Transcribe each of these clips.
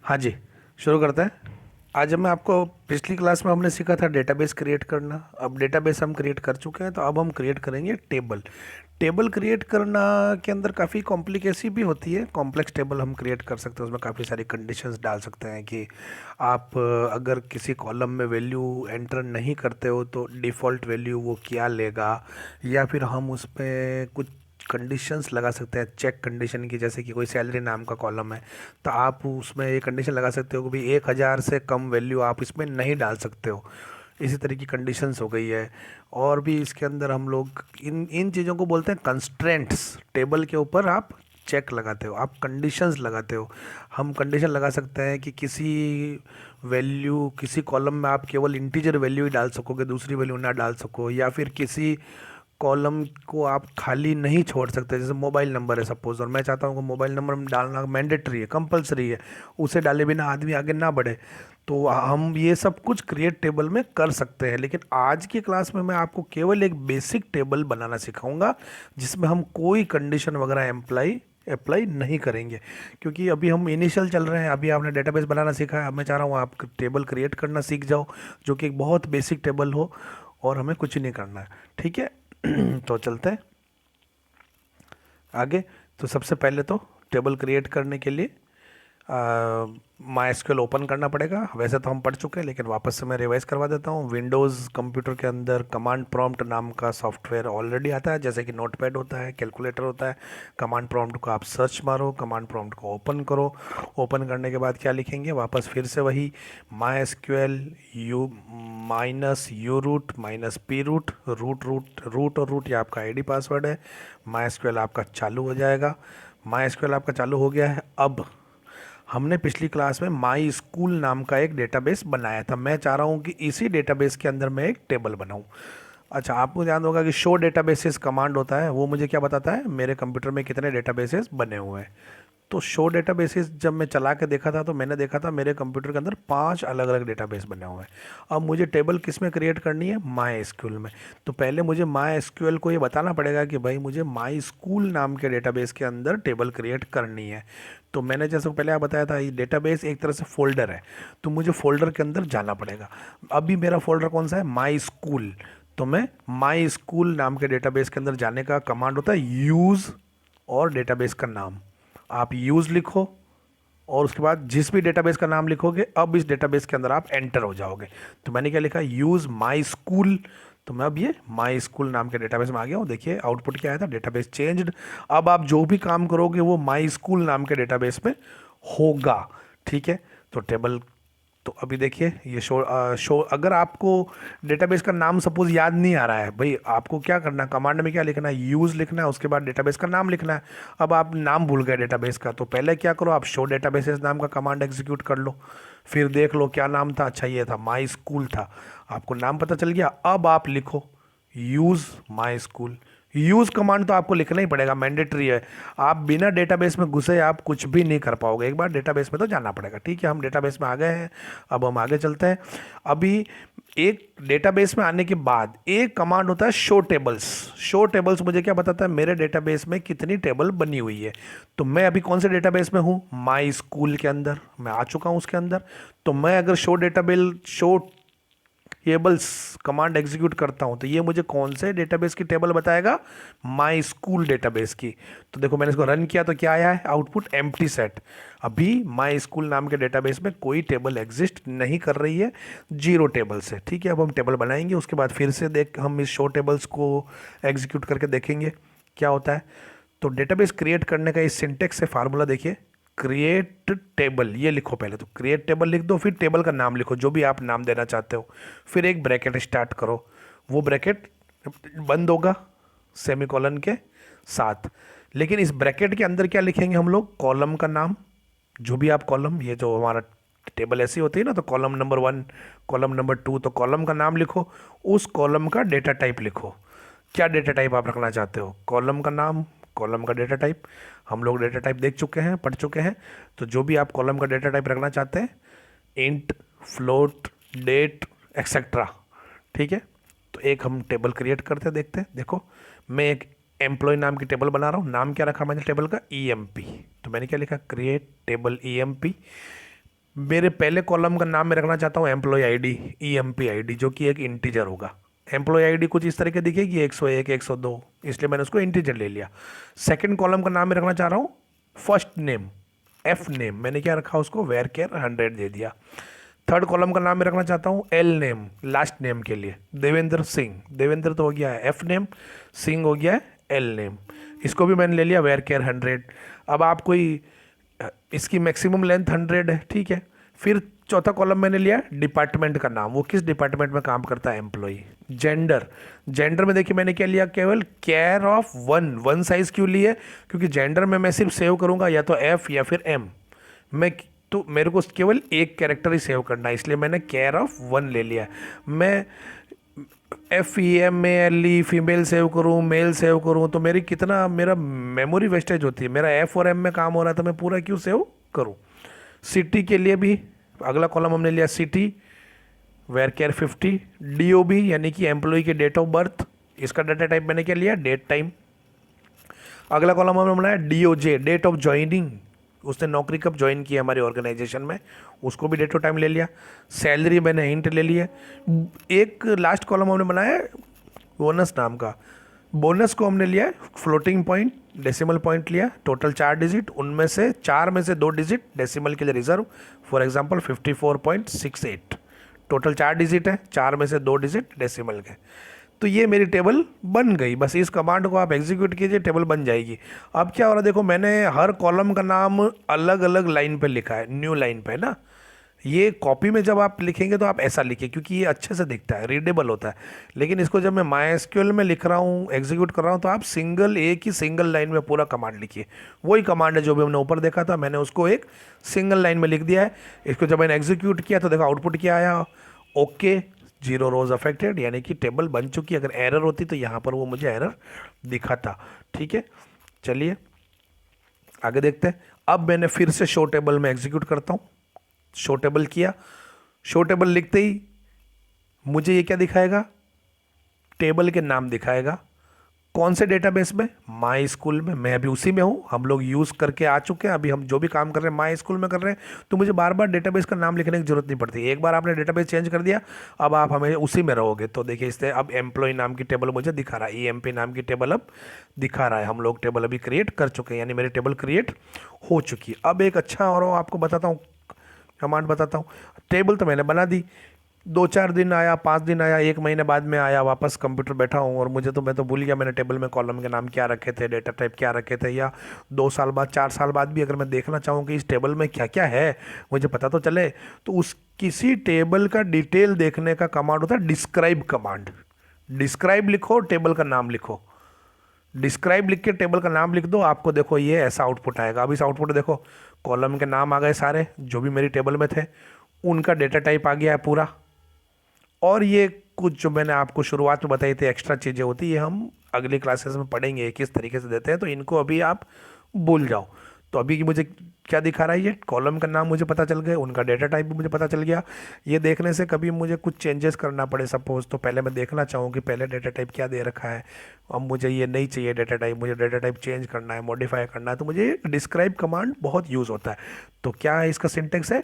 हाँ जी, शुरू करते हैं। आज मैं आपको पिछली क्लास में हमने सीखा था डेटाबेस क्रिएट करना। अब डेटाबेस हम क्रिएट कर चुके हैं, तो अब हम क्रिएट करेंगे टेबल। टेबल क्रिएट करना के अंदर काफ़ी कॉम्प्लिकेसी भी होती है। कॉम्प्लेक्स टेबल हम क्रिएट कर सकते हैं, उसमें काफ़ी सारी कंडीशंस डाल सकते हैं कि आप अगर किसी कॉलम में वैल्यू एंटर नहीं करते हो तो डिफ़ॉल्ट वैल्यू वो क्या लेगा, या फिर हम उस पर कुछ कंडीशंस लगा सकते हैं चेक कंडीशन की। जैसे कि कोई सैलरी नाम का कॉलम है, तो आप उसमें ये कंडीशन लगा सकते हो कि भाई 1,000 से कम वैल्यू आप इसमें नहीं डाल सकते हो। इसी तरह की कंडीशंस हो गई है। और भी इसके अंदर हम लोग इन इन चीज़ों को बोलते हैं कंस्ट्रेंट्स। टेबल के ऊपर आप चेक लगाते हो, आप कंडीशंस लगाते हो। हम कंडीशन लगा सकते हैं कि किसी कॉलम में आप केवल इंटीजर वैल्यू ही डाल सकोगे, दूसरी वैल्यू ना डाल सको, या फिर किसी कॉलम को आप खाली नहीं छोड़ सकते। जैसे मोबाइल नंबर है सपोज, और मैं चाहता हूँ कि मोबाइल नंबर डालना मैंडेटरी है, कंपलसरी है, उसे डाले बिना आदमी आगे ना बढ़े। तो हम ये सब कुछ क्रिएट टेबल में कर सकते हैं। लेकिन आज की क्लास में मैं आपको केवल एक बेसिक टेबल बनाना सिखाऊंगा, जिसमें हम कोई कंडीशन वगैरह अप्लाई नहीं करेंगे, क्योंकि अभी हम इनिशियल चल रहे हैं। अभी आपने डेटाबेस बनाना सीखा है, अब मैं चाह रहा हूँ आप टेबल क्रिएट करना सीख जाओ, जो कि एक बहुत बेसिक टेबल हो, और हमें कुछ नहीं करना है। ठीक है। तो चलते हैं आगे। तो सबसे पहले तो टेबल क्रिएट करने के लिए माई एसक्यूएल ओपन करना पड़ेगा। वैसे तो हम पढ़ चुके हैं, लेकिन वापस से मैं रिवाइज करवा देता हूँ। विंडोज़ कंप्यूटर के अंदर कमांड प्रॉम्प्ट नाम का सॉफ्टवेयर ऑलरेडी आता है, जैसे कि नोटपैड होता है, कैलकुलेटर होता है। कमांड प्रॉम्प्ट को आप सर्च मारो, कमांड प्रॉम्प्ट को ओपन करो। ओपन करने के बाद क्या लिखेंगे, वापस फिर से वही MySQL u minus u root minus p root root root root और रूट, ये आपका आईडी पासवर्ड है। माई एसक्यूएल आपका चालू हो जाएगा। माई एसक्यूएल आपका चालू हो गया है। अब हमने पिछली क्लास में माई स्कूल नाम का एक डेटाबेस बनाया था। मैं चाह रहा हूँ कि इसी डेटाबेस के अंदर मैं एक टेबल बनाऊँ। अच्छा, आपको ध्यान होगा कि शो डेटाबेसेस कमांड होता है, वो मुझे क्या बताता है, मेरे कंप्यूटर में कितने डेटाबेसेस बने हुए हैं। तो शो डेटाबेसेस जब मैं चला के देखा था, तो मैंने देखा था मेरे कंप्यूटर के अंदर 5 अलग अलग डेटाबेस बने हुए हैं। अब मुझे टेबल किस में क्रिएट करनी है, माई एसक्यूएल में। तो पहले मुझे माई एसक्यूएल को ये बताना पड़ेगा कि भाई मुझे माई स्कूल नाम के डेटाबेस के अंदर टेबल क्रिएट करनी है। तो मैंने जैसे पहले आप बताया था, ये डेटाबेस एक तरह से फोल्डर है, तो मुझे फोल्डर के अंदर जाना पड़ेगा। अभी मेरा फोल्डर कौन सा है, माई स्कूल। तो मैं माई स्कूल नाम के डेटाबेस के अंदर जाने का कमांड होता है यूज़, और डेटाबेस का नाम आप यूज़ लिखो, और उसके बाद जिस भी डेटाबेस का नाम लिखोगे, अब इस डेटाबेस के अंदर आप एंटर हो जाओगे। तो मैंने क्या लिखा, यूज़ माई स्कूल। तो मैं अब ये माई स्कूल नाम के डेटाबेस में आ गया हूँ। देखिए आउटपुट क्या आया था, डेटाबेस चेंज्ड। अब आप जो भी काम करोगे वो माई स्कूल नाम के डेटाबेस में होगा। ठीक है। तो टेबल, तो अभी देखिए ये शो अगर आपको डेटाबेस का नाम सपोज याद नहीं आ रहा है, भाई आपको क्या करना है, कमांड में क्या लिखना है, यूज़ लिखना है, उसके बाद डेटाबेस का नाम लिखना है। अब आप नाम भूल गए डेटाबेस का, तो पहले क्या करो, आप शो डेटाबेसेस नाम का कमांड एग्जीक्यूट कर लो। फिर देख लो क्या नाम था, अच्छा ये था माई स्कूल था। आपको नाम पता चल गया, अब आप लिखो use my school. Use command तो आपको लिखना ही पड़ेगा, मैंडेटरी है। आप बिना डेटाबेस में घुसे आप कुछ भी नहीं कर पाओगे, एक बार डेटाबेस में तो जाना पड़ेगा। ठीक है, हम डेटाबेस में आ गए हैं, अब हम आगे चलते हैं। अभी एक डेटाबेस में आने के बाद एक कमांड होता है शो टेबल्स। शो टेबल्स मुझे क्या बताता है, मेरे डेटाबेस में कितनी टेबल बनी हुई है। तो मैं अभी कौन से डेटाबेस में हूँ, माई स्कूल के अंदर मैं आ चुका हूँ उसके अंदर। तो मैं अगर शो टेबल्स कमांड एग्जीक्यूट करता हूं, तो ये मुझे कौन से डेटाबेस की टेबल बताएगा, माई स्कूल डेटाबेस की। तो देखो मैंने इसको रन किया तो क्या आया है, आउटपुट एम्प्टी सेट। अभी माई स्कूल नाम के डेटाबेस में कोई टेबल एग्जिस्ट नहीं कर रही है, जीरो टेबल्स है। ठीक है, अब हम टेबल बनाएंगे, उसके बाद फिर से देख हम इस शो टेबल्स को एग्जीक्यूट करके देखेंगे क्या होता है। तो डेटाबेस क्रिएट करने का इस सिंटेक्स से फार्मूला देखिए, क्रिएट टेबल ये लिखो पहले, तो क्रिएट टेबल लिख दो, फिर टेबल का नाम लिखो जो भी आप नाम देना चाहते हो, फिर एक ब्रैकेट स्टार्ट करो। वो ब्रैकेट बंद होगा सेमीकोलन के साथ। लेकिन इस ब्रैकेट के अंदर क्या लिखेंगे हम लोग, कॉलम का नाम। जो भी आप कॉलम, ये जो हमारा टेबल ऐसी होती है ना, तो कॉलम नंबर 1, कॉलम नंबर 2, तो कॉलम का नाम लिखो, उस कॉलम का डेटा टाइप लिखो। क्या डेटा टाइप आप रखना चाहते हो, कॉलम का नाम, कॉलम का डेटा टाइप। हम लोग डेटा टाइप देख चुके हैं, पढ़ चुके हैं। तो जो भी आप कॉलम का डेटा टाइप रखना चाहते हैं, इंट, फ्लोट, डेट, एक्सेट्रा। ठीक है। तो एक हम टेबल क्रिएट करते हैं, देखते हैं। देखो मैं एक एम्प्लॉय नाम की टेबल बना रहा हूँ। नाम क्या रखा मैंने टेबल का, ई एम पी। तो मैंने क्या लिखा, create table E M P. मेरे पहले कॉलम का नाम मैं रखना चाहता हूँ एम्प्लॉय आईडी, ईएमपी आईडी, जो कि एक इंटीजर होगा। एम्प्लॉय आईडी कुछ इस तरह के दिखेगी 101 102, इसलिए मैंने उसको इंटीजर ले लिया। सेकंड कॉलम का नाम मैं रखना चाह रहा हूँ फर्स्ट नेम, एफ नेम, मैंने क्या रखा उसको वेर केयर 100 दे दिया। थर्ड कॉलम का नाम मैं रखना चाहता हूँ एल नेम, लास्ट नेम के लिए देवेंद्र सिंह, देवेंद्र तो हो गया है एफ नेम, सिंह हो गया है एल नेम, इसको भी मैंने ले लिया वेर केयर 100। अब आप कोई इसकी मैक्सिमम लेंथ 100 है, ठीक है। फिर चौथा कॉलम मैंने लिया डिपार्टमेंट का नाम, वो किस डिपार्टमेंट में काम करता है एम्प्लॉई। जेंडर, जेंडर में देखिए मैंने क्या लिया, केवल केयर ऑफ वन साइज क्यों लिए, क्योंकि जेंडर में मैं सिर्फ सेव करूंगा या तो एफ या फिर एम, मैं तो मेरे को केवल एक कैरेक्टर ही सेव करना है, इसलिए मैंने केयर ऑफ 1 ले लिया। मैं FEMALE फीमेल सेव करूँ, मेल सेव करूँ, तो मेरा मेमोरी वेस्टेज होती है। मेरा F और M में काम हो रहा है तो मैं पूरा क्यों सेव करूँ। सिटी के लिए भी अगला कॉलम हमने लिया सिटी, वेयर केयर 50, DOB यानी कि एम्प्लॉय के डेट ऑफ बर्थ, इसका डाटा टाइप मैंने क्या लिया डेट टाइम। अगला कॉलम हमने बनाया DOJ, डेट ऑफ ज्वाइनिंग, उसने नौकरी कब ज्वाइन किया हमारे ऑर्गेनाइजेशन में, उसको भी डेट ऑफ टाइम ले लिया। सैलरी मैंने हिंट ले लिया। एक लास्ट कॉलम हमने बनाया बोनस नाम का, बोनस को हमने लिया फ्लोटिंग पॉइंट, डेसिमल पॉइंट लिया, टोटल 4 डिजिट, उनमें से 4 में से 2 डिजिट डेसिमल के लिए reserve, for example 54.68, total 4 digit है, 4 में से 2 डिजिट डेसिमल के। तो ये मेरी टेबल बन गई, बस इस कमांड को आप एग्जीक्यूट कीजिए, टेबल बन जाएगी। अब क्या हो रहा है देखो, मैंने हर कॉलम का नाम अलग अलग लाइन पे लिखा है, न्यू लाइन पे ना। ये कॉपी में जब आप लिखेंगे तो आप ऐसा लिखिए, क्योंकि ये अच्छे से दिखता है, रीडेबल होता है। लेकिन इसको जब मैं MySQL में लिख रहा हूँ, एग्जीक्यूट कर रहा हूँ, तो आप एक ही सिंगल लाइन में पूरा कमांड लिखिए। वही कमांड है जो भी हमने ऊपर देखा था, मैंने उसको एक सिंगल लाइन में लिख दिया है। इसको जब मैंने एग्जीक्यूट किया तो देखो आउटपुट क्या आया, ओके 0 रोज अफेक्टेड, यानी कि टेबल बन चुकी। अगर एरर होती तो यहाँ पर वो मुझे एरर दिखाता, ठीक है। चलिए आगे देखते हैं। अब मैंने फिर से शो टेबल में एग्जीक्यूट करता हूँ, शो टेबल किया, शो टेबल लिखते ही मुझे ये क्या दिखाएगा, टेबल के नाम दिखाएगा। कौन से डेटाबेस में, माई स्कूल में, मैं अभी उसी में हूँ, हम लोग यूज़ करके आ चुके हैं। अभी हम जो भी काम कर रहे हैं माई स्कूल में कर रहे हैं, तो मुझे बार बार डेटाबेस का नाम लिखने की जरूरत नहीं पड़ती। एक बार आपने डेटाबेस चेंज कर दिया, अब आप हमें उसी में रहोगे। तो देखिए इससे अब एम्प्लॉय नाम की टेबल मुझे दिखा रहा है, EMP नाम की टेबल अब दिखा रहा है। हम लोग टेबल अभी क्रिएट कर चुके हैं, यानी मेरी टेबल क्रिएट हो चुकी है। अब एक अच्छा और आपको बताता हूँ, कमांड बताता हूँ। टेबल तो मैंने बना दी, 2-4 दिन आया, 5 दिन आया, 1 महीने बाद में आया, वापस कंप्यूटर बैठा हूँ और मैं तो भूल गया मैंने टेबल में कॉलम के नाम क्या रखे थे, डेटा टाइप क्या रखे थे। या 2 साल बाद, 4 साल बाद भी अगर मैं देखना चाहूँ कि इस टेबल में क्या क्या है, मुझे पता तो चले, तो उस किसी टेबल का डिटेल देखने का कमांड होता है डिस्क्राइब कमांड। डिस्क्राइब लिखो, टेबल का नाम लिखो, डिस्क्राइब लिख के टेबल का नाम लिख दो, आपको देखो ये ऐसा आउटपुट आएगा। अब इस आउटपुट देखो, कॉलम के नाम आ गए सारे जो भी मेरी टेबल में थे, उनका डेटा टाइप आ गया है पूरा। और ये कुछ जो मैंने आपको शुरुआत में बताई थी एक्स्ट्रा चीज़ें होती है, हम अगली क्लासेस में पढ़ेंगे किस तरीके से देते हैं, तो इनको अभी आप भूल जाओ। तो अभी की मुझे क्या दिखा रहा है, ये कॉलम का नाम मुझे पता चल गया, उनका डेटा टाइप भी मुझे पता चल गया। ये देखने से कभी मुझे कुछ चेंजेस करना पड़े सपोज, तो पहले मैं देखना चाहूँ कि पहले डेटा टाइप क्या दे रखा है, अब मुझे ये नहीं चाहिए डेटा टाइप, मुझे डेटा टाइप चेंज करना है, मॉडिफाई करना है, तो मुझे डिस्क्राइब कमांड बहुत यूज़ होता है। तो क्या है इसका सिंटेक्स है,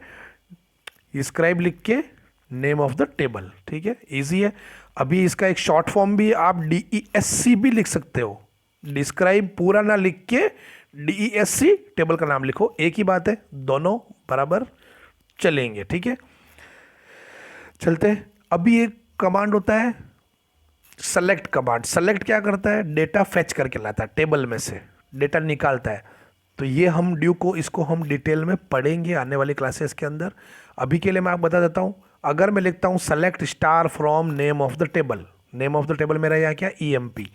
डिस्क्राइब लिख के नेम ऑफ द टेबल, ठीक है, इजी है। अभी इसका एक शॉर्ट फॉर्म भी आप DESC भी लिख सकते हो। डिस्क्राइब पूरा ना लिख के DESC टेबल का नाम लिखो, एक ही बात है, दोनों बराबर चलेंगे, ठीक है। चलते हैं। अभी एक कमांड होता है सेलेक्ट कमांड। सेलेक्ट क्या करता है, डेटा फेच करके लाता है, टेबल में से डेटा निकालता है। तो ये हम इसको हम डिटेल में पढ़ेंगे आने वाली क्लासेस के अंदर। अभी के लिए मैं आपको बता देता हूँ, अगर मैं लिखता हूँ select star from name of the table, name of the table मेरा यहाँ क्या EMP,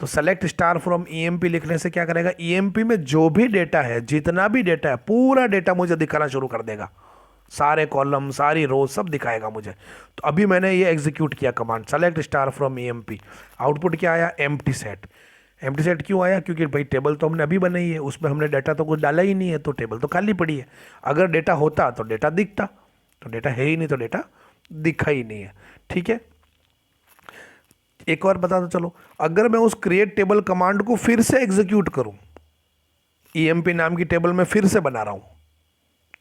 तो सेलेक्ट स्टार फ्रॉम EMP लिखने से क्या करेगा, EMP में जो भी डेटा है, जितना भी डेटा है, पूरा डेटा मुझे दिखाना शुरू कर देगा, सारे कॉलम, सारी रो सब दिखाएगा मुझे। तो अभी मैंने ये एग्जीक्यूट किया command select star from EMP, output क्या आया, एम्प्टी सेट। एम्प्टी सेट क्यों आया, क्योंकि भाई टेबल तो हमने अभी बनाई है, उसमें हमने डाटा तो कुछ डाला ही नहीं है, तो टेबल तो खाली पड़ी है। अगर डेटा होता तो डेटा दिखता, तो डेटा है ही नहीं तो डेटा दिखा ही नहीं है, ठीक है। एक और बता दो, चलो अगर मैं उस क्रिएट टेबल कमांड को फिर से एग्जीक्यूट करूं, EMP नाम की टेबल में फिर से बना रहा हूं,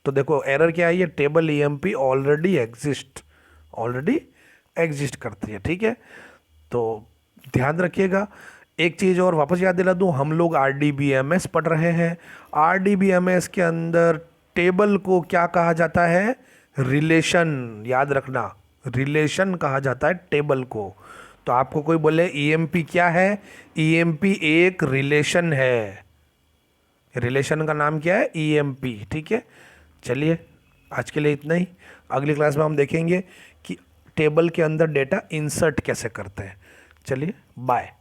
तो देखो एरर क्या आई है, टेबल ईएमपी ऑलरेडी एग्जिस्ट करती है, ठीक है। तो ध्यान रखिएगा। एक चीज़ और वापस याद दिला दूं, हम लोग आरडीबीएमएस पढ़ रहे हैं। आरडीबीएमएस के अंदर टेबल को क्या कहा जाता है, रिलेशन, याद रखना, रिलेशन कहा जाता है टेबल को। तो आपको कोई बोले ईएमपी क्या है, ईएमपी एक रिलेशन है, रिलेशन का नाम क्या है, ईएमपी, ठीक है। चलिए आज के लिए इतना ही। अगली क्लास में हम देखेंगे कि टेबल के अंदर डेटा इंसर्ट कैसे करते हैं। चलिए बाय।